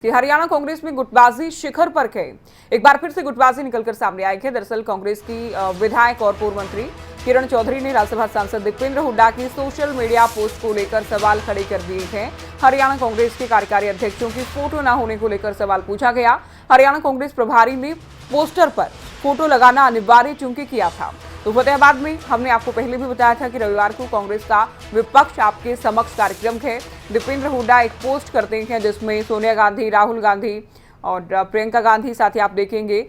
कि हरियाणा कांग्रेस में गुटबाजी शिखर पर है। एक बार फिर से गुटबाजी निकलकर सामने आई है। दरअसल कांग्रेस की विधायक और पूर्व मंत्री किरण चौधरी ने राज्यसभा सांसद दीपेंद्र हुड्डा की सोशल मीडिया पोस्ट को लेकर सवाल खड़े कर दिए हैं। हरियाणा कांग्रेस के कार्यकारी अध्यक्षों की फोटो न होने को लेकर सवाल पूछा गया। हरियाणा कांग्रेस प्रभारी ने पोस्टर पर फोटो लगाना अनिवार्य चूंकि किया था। तो फतेहाबाद में हमने आपको पहले भी बताया था कि रविवार को कांग्रेस का विपक्ष आपके समक्ष कार्यक्रम है। दीपेंद्र हुड्डा एक पोस्ट करते हैं जिसमें सोनिया गांधी, राहुल गांधी और प्रियंका गांधी, साथ ही आप देखेंगे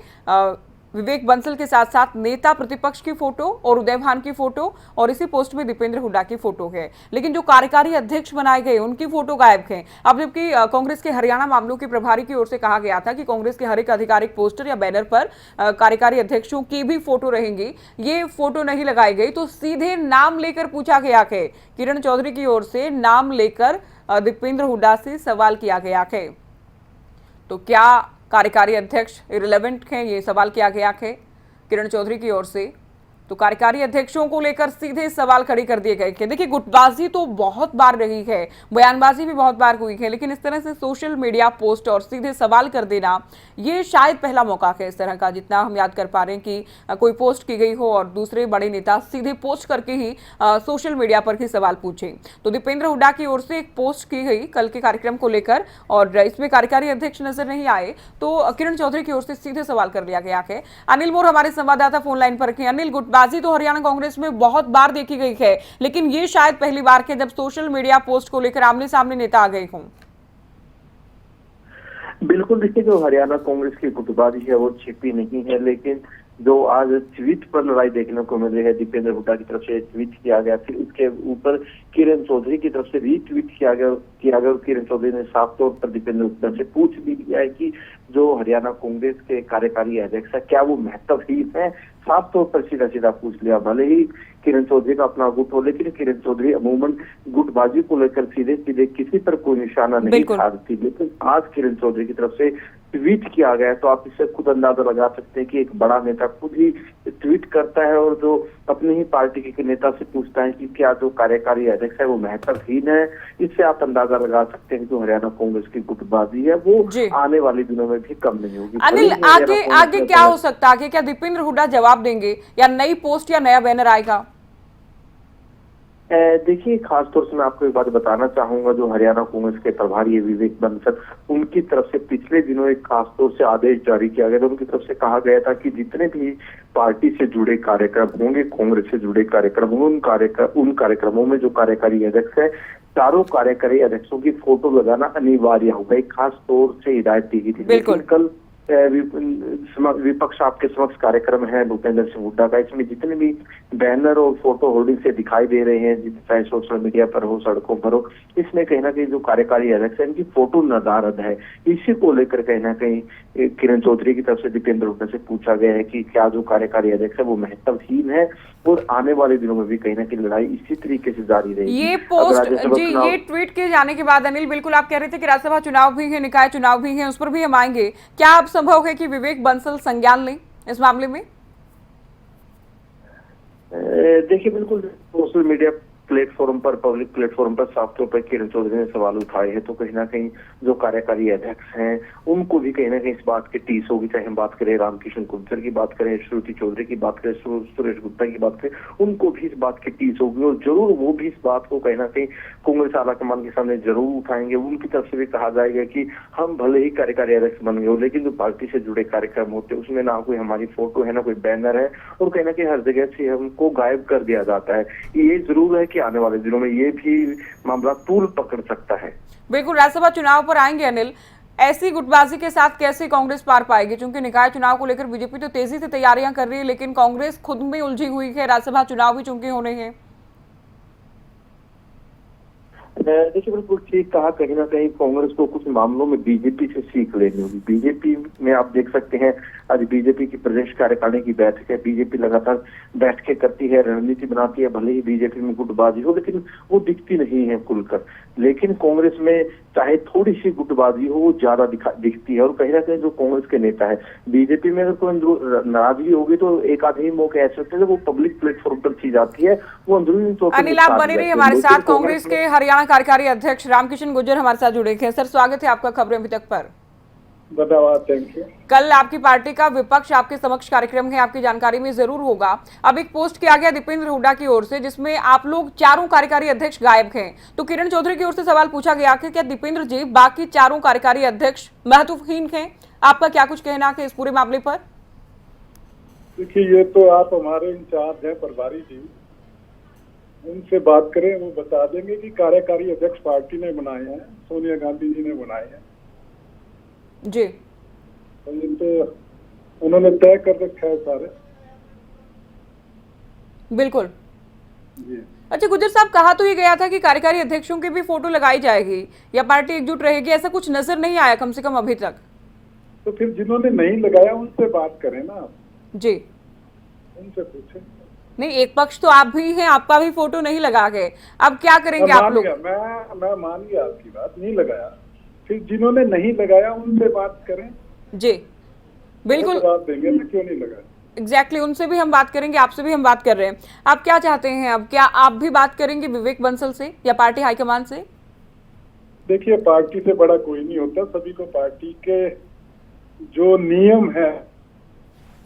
विवेक बंसल के साथ साथ नेता प्रतिपक्ष की फोटो और उदय भान की फोटो, और इसी पोस्ट में दीपेंद्र हुड्डा की फोटो है। लेकिन जो कार्यकारी अध्यक्ष बनाए गए उनकी फोटो गायब है। अब जबकि कांग्रेस के हरियाणा मामलों के प्रभारी की ओर से कहा गया था कि कांग्रेस के हर एक आधिकारिक पोस्टर या बैनर पर कार्यकारी अध्यक्षों की भी फोटो रहेंगी, ये फोटो नहीं लगाई गई। तो सीधे नाम लेकर पूछा गया है। किरण चौधरी की ओर से नाम लेकर दीपेंद्र हुड्डा से सवाल किया गया है। तो क्या कार्यकारी अध्यक्ष इररिलेवेंट हैं, ये सवाल किया गया है किरण चौधरी की ओर से। तो कार्यकारी अध्यक्षों को लेकर सीधे सवाल खड़े कर दिए गए हैं। देखिए, गुटबाजी तो बहुत बार रही है, बयानबाजी भी बहुत बार हुई है, लेकिन इस तरह से सोशल मीडिया पोस्ट और सीधे सवाल कर देना, ये शायद पहला मौका है इस तरह का, जितना हम याद कर पा रहे हैं कि कोई पोस्ट की गई हो और दूसरे बड़े नेता सीधे पोस्ट करके ही सोशल मीडिया पर ही सवाल पूछे। तो दीपेंद्र हुड्डा की ओर से एक पोस्ट की गई कल के कार्यक्रम को लेकर, और इसमें कार्यकारी अध्यक्ष नजर नहीं आए, तो किरण चौधरी की ओर से सीधे सवाल कर लिया गया है। अनिल मोर हमारे संवाददाता फोन लाइन पर हैं। अनिल, गुटबाजी तो हरियाणा कांग्रेस में बहुत बार देखी गई है, लेकिन ये शायद पहली बार है जब सोशल मीडिया पोस्ट को लेकर आमने सामने नेता आ गए हों। बिल्कुल, देखिए, जो हरियाणा कांग्रेस की गुटबाजी है वो छिपी नहीं है, लेकिन जो आज ट्वीट पर लड़ाई देखने को मिल रही है, दीपेंद्र हुड्डा की तरफ से ट्वीट किया गया, फिर उसके ऊपर किरण चौधरी की तरफ से रीट्वीट किया गया। किरण चौधरी ने साफ तौर पर दीपेंद्र हुड्डा से पूछ भी लिया है कि जो हरियाणा कांग्रेस के कार्यकारी अध्यक्ष है क्या वो महत्वहीन है। साफ तौर पर सीधा सीधा पूछ लिया। भले ही किरण चौधरी का अपना गुट हो, लेकिन किरण चौधरी अमूमन गुटबाजी को लेकर सीधे सीधे किसी पर कोई निशाना नहीं साधती, लेकिन आज किरण चौधरी की तरफ से ट्वीट किया गया, तो आप इससे खुद अंदाजा लगा सकते हैं कि एक बड़ा नेता खुद ही ट्वीट करता है और जो अपनी ही पार्टी के नेता से पूछता है कि क्या जो कार्यकारी अध्यक्ष है वो महत्वहीन है। इससे आप अंदाजा लगा सकते हैं कि जो हरियाणा कांग्रेस की गुटबाजी है वो आने वाले दिनों में भी कम नहीं होगी। अनिल, आगे क्या हो सकता है? क्या दीपेंद्र हुड्डा जवाब देंगे या नई पोस्ट या नया बैनर आएगा? देखिए, खासतौर से मैं आपको एक बात बताना चाहूंगा, जो हरियाणा कांग्रेस के प्रभारी है विवेक बंसल, उनकी तरफ से पिछले दिनों एक खासतौर से आदेश जारी किया गया था। उनकी तरफ से कहा गया था कि जितने भी पार्टी से जुड़े कार्यक्रम होंगे, कांग्रेस से जुड़े कार्यक्रम होंगे, उन कार्यक्रमों में जो कार्यकारी अध्यक्ष है, चारों कार्यकारी अध्यक्षों की फोटो लगाना अनिवार्य होगा। एक खास तौर से हिदायत दी गई थी। लेकिन कल विपक्ष आपके समक्ष कार्यक्रम है भूपेंद्र सिंह हुड्डा का, इसमें जितने भी बैनर और फोटो होर्डिंग से दिखाई दे रहे हैं, चाहे सोशल मीडिया पर हो, सड़कों पर हो, इसमें कहीं ना कहीं जो कार्यकारी अध्यक्ष है इनकी फोटो नदारद है। इसी को लेकर कहीं ना कहीं किरण चौधरी की तरफ से दीपेंद्र हुड्डा से पूछा गया है कि क्या जो कार्यकारी अध्यक्ष है वो महत्वहीन है, और आने वाले दिनों में भी कहीं ना कहीं लड़ाई इसी तरीके से जारी रहेगी। ये पोस्ट ये ट्वीट किए जाने के बाद अनिल, बिल्कुल आप कह रहे थे कि राज्यसभा चुनाव भी है, निकाय चुनाव भी है, उस पर भी हम आएंगे। क्या अब संभव है कि विवेक बंसल संज्ञान लें इस मामले में? देखिए, बिल्कुल सोशल मीडिया प्लेटफॉर्म पर, पब्लिक प्लेटफॉर्म पर साफ तौर पर किरण चौधरी ने सवाल उठाए हैं, तो कहीं ना कहीं जो कार्यकारी अध्यक्ष हैं उनको भी कहीं ना कहीं इस बात की टीस होगी। चाहे हम बात करें रामकिशन गुर्जर की बात करें, श्रुति चौधरी की बात करें, सुरेश गुप्ता की बात करें, उनको भी इस बात की टीस होगी, और जरूर वो भी इस बात को कहीं ना कहीं कांग्रेस आलाकमान के सामने जरूर उठाएंगे। उनकी तरफ से भी कहा जाएगा कि हम भले ही कार्यकारी अध्यक्ष बन गए हो, लेकिन जो पार्टी से जुड़े कार्यक्रम होते हैं उसमें ना कोई हमारी फोटो है, ना कोई बैनर है, और कहीं ना कहीं हर जगह से हमको गायब कर दिया जाता है। ये जरूर है कि आने वाले दिनों में ये भी मामला तूल पकड़ सकता है। बिल्कुल, राज्यसभा चुनाव पर आएंगे अनिल। ऐसी गुटबाजी के साथ कैसे कांग्रेस पार पाएगी? क्योंकि निकाय चुनाव को लेकर बीजेपी तो तेजी से तैयारियां कर रही है, लेकिन कांग्रेस खुद में उलझी हुई है। राज्यसभा चुनाव भी चूंकि होने हैं। देखिए, बिल्कुल ठीक कहा। कहीं ना कहीं कांग्रेस को कुछ मामलों में बीजेपी से सीख लेनी होगी। बीजेपी में आप देख सकते हैं आज बीजेपी की प्रदेश कार्यकारिणी की बैठक है। बीजेपी लगातार बैठकें करती है, रणनीति बनाती है। भले ही बीजेपी में गुटबाजी हो, लेकिन वो दिखती नहीं है खुलकर। लेकिन कांग्रेस में चाहे थोड़ी सी गुटबाजी हो, वो ज्यादा दिखती है। और कहीं ना कहीं जो कांग्रेस के नेता है, बीजेपी में अगर कोई नाराजगी होगी तो एक आधे मौके ऐसे होते हैं वो पब्लिक प्लेटफॉर्म पर की जाती है, वो अंदरूनी तौर पर। अनिल, आप बने रहिए हमारे साथ। कांग्रेस के हरियाणा कार्यकारी अध्यक्ष रामकिशन गुर्जर हमारे साथ जुड़े हैं। सर, स्वागत है आपका खबरें अभी तक पर। धन्यवाद, थैंक यू। कल आपकी पार्टी का विपक्ष आपके समक्ष कार्यक्रम है, आपकी जानकारी में जरूर होगा। अब एक पोस्ट किया गया दीपेंद्र हुड्डा की ओर से जिसमें आप लोग चारों कार्यकारी अध्यक्ष गायब हैं। तो किरण चौधरी की ओर से सवाल पूछा गया कि क्या दीपेंद्र जी बाकी चारों कार्यकारी अध्यक्ष महत्वहीन हैं? आपका क्या कुछ कहना है इस पूरे मामले पर? देखिए, ये तो आप हमारे इंचार्ज हैं प्रभारी जी, उनसे बात करें, वो बता देंगे कि कार्यकारी अध्यक्ष पार्टी ने बनाए हैं, सोनिया गांधी जी ने बनाए हैं। जी, तो ये तो उन्होंने तय कर रखा है सारे। बिल्कुल। जी, अच्छा गुज्जर साहब, कहा तो ये गया था कि कार्यकारी अध्यक्षों की भी फोटो लगाई जाएगी या पार्टी एकजुट रहेगी, ऐसा कुछ नजर नहीं आया कम से कम अभी तक। तो फिर जिन्होंने नहीं लगाया उनसे बात करें ना आप, जी, उनसे पूछें। नहीं, एक पक्ष तो आप भी हैं, आपका भी फोटो नहीं लगा गए, अब क्या करेंगे आप लोग? मैं मान गया आपकी बात, नहीं लगाया। फिर जिन्होंने नहीं लगाया उनसे बात करें। जी, बिल्कुल, बात देंगे ना, क्यों नहीं लगाया। एग्जैक्टली उनसे भी हम बात करेंगे, आपसे भी हम बात कर रहे हैं। आप क्या चाहते हैं? अब क्या आप भी बात करेंगे विवेक बंसल से या पार्टी हाईकमान से? देखिए, पार्टी से बड़ा कोई नहीं होता, सभी को पार्टी के जो नियम है,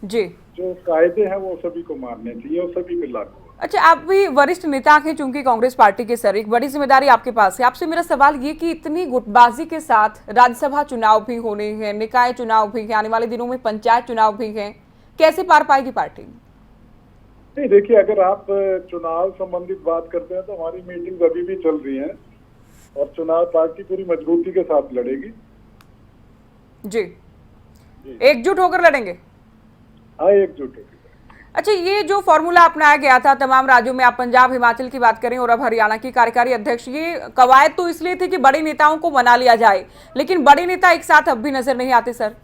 जी, जो कायदे हैं, वो सभी को मानने चाहिए और सभी पे लागू। अच्छा, आप भी वरिष्ठ नेता हैं चूंकि कांग्रेस पार्टी के सर, एक बड़ी जिम्मेदारी आपके पास है। आपसे मेरा सवाल ये कि इतनी गुटबाजी के साथ राज्यसभा चुनाव भी होने हैं, निकाय चुनाव भी है, आने वाले दिनों में पंचायत चुनाव भी है, कैसे पार पाएगी पार्टी? नहीं, देखिए, अगर आप चुनाव संबंधित बात करते हैं तो हमारी मीटिंग अभी भी चल रही है और चुनाव पार्टी पूरी मजबूती के साथ लड़ेगी। जी, एकजुट होकर लड़ेंगे? हाँ, एकजुट होगी। अच्छा, ये जो फॉर्मूला अपनाया गया था तमाम राज्यों में, आप पंजाब हिमाचल की बात करें और अब हरियाणा की कार्यकारी अध्यक्ष, ये कवायद तो इसलिए थी कि बड़े नेताओं को मना लिया जाए, लेकिन बड़े नेता एक साथ अब भी नजर नहीं आते सर।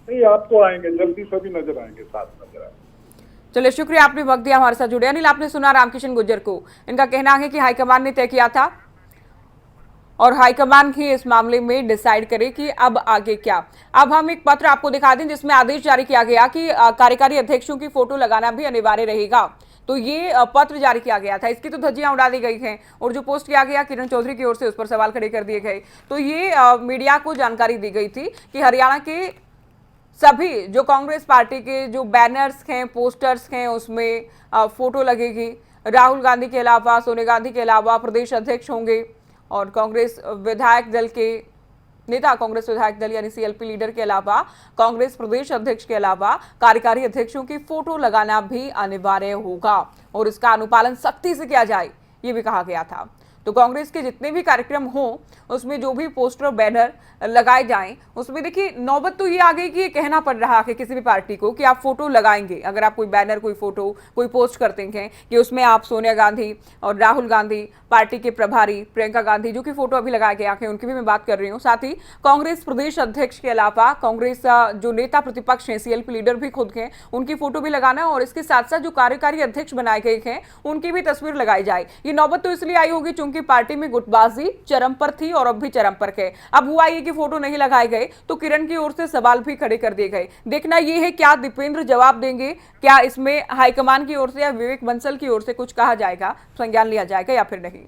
नहीं, आपको आएंगे, जल्दी सभी नजर आएंगे, साथ नजर आएंगे। चलिए, शुक्रिया, आपने वक्त दिया, हमारे साथ जुड़े। अनिल, आपने सुना रामकिशन गुर्जर को, इनका कहना है कि हाईकमान ने तय किया था और हाईकमान ही इस मामले में डिसाइड करे कि अब आगे क्या। अब हम एक पत्र आपको दिखा दें जिसमें आदेश जारी किया गया कि कार्यकारी अध्यक्षों की फोटो लगाना भी अनिवार्य रहेगा। तो ये पत्र जारी किया गया था, इसकी तो धज्जियां उड़ा दी गई हैं और जो पोस्ट किया गया किरण चौधरी की ओर से, उस पर सवाल खड़े कर दिए गए। तो ये मीडिया को जानकारी दी गई थी कि हरियाणा के सभी जो कांग्रेस पार्टी के जो बैनर्स हैं, पोस्टर्स हैं, उसमें फोटो लगेगी। राहुल गांधी के अलावा, सोनिया गांधी के अलावा प्रदेश अध्यक्ष होंगे और कांग्रेस विधायक दल के नेता, कांग्रेस विधायक दल यानी सीएलपी लीडर के अलावा, कांग्रेस प्रदेश अध्यक्ष के अलावा कार्यकारी अध्यक्षों की फोटो लगाना भी अनिवार्य होगा और इसका अनुपालन सख्ती से किया जाए, ये भी कहा गया था। तो कांग्रेस के जितने भी कार्यक्रम हों उसमें जो भी पोस्टर बैनर लगाए जाएं, उसमें देखिए नौबत तो ये आ गई कि ये कहना पड़ रहा है किसी भी पार्टी को कि आप फोटो लगाएंगे। अगर आप कोई बैनर, कोई फोटो, कोई पोस्ट करते हैं कि उसमें आप सोनिया गांधी और राहुल गांधी, पार्टी के प्रभारी प्रियंका गांधी, जो कि फोटो अभी लगाए गए हैं उनकी भी मैं बात कर रही हूँ, साथ ही कांग्रेस प्रदेश अध्यक्ष के अलावा कांग्रेस जो नेता प्रतिपक्ष हैं, सीएलपी लीडर भी खुद हैं, उनकी फोटो भी लगाना और इसके साथ साथ जो कार्यकारी अध्यक्ष बनाए गए हैं उनकी भी तस्वीर लगाई जाए। ये नौबत तो इसलिए आई होगी क्योंकि पार्टी में गुटबाजी चरम पर थी और अब भी चरम पर है। अब हुआ ये कि फोटो नहीं लगाए गए तो किरण की ओर से सवाल भी खड़े कर दिए गए। देखना यह है क्या दीपेंद्र जवाब देंगे, क्या इसमें हाईकमान की ओर से या विवेक बंसल की ओर से कुछ कहा जाएगा, संज्ञान लिया जाएगा या फिर नहीं।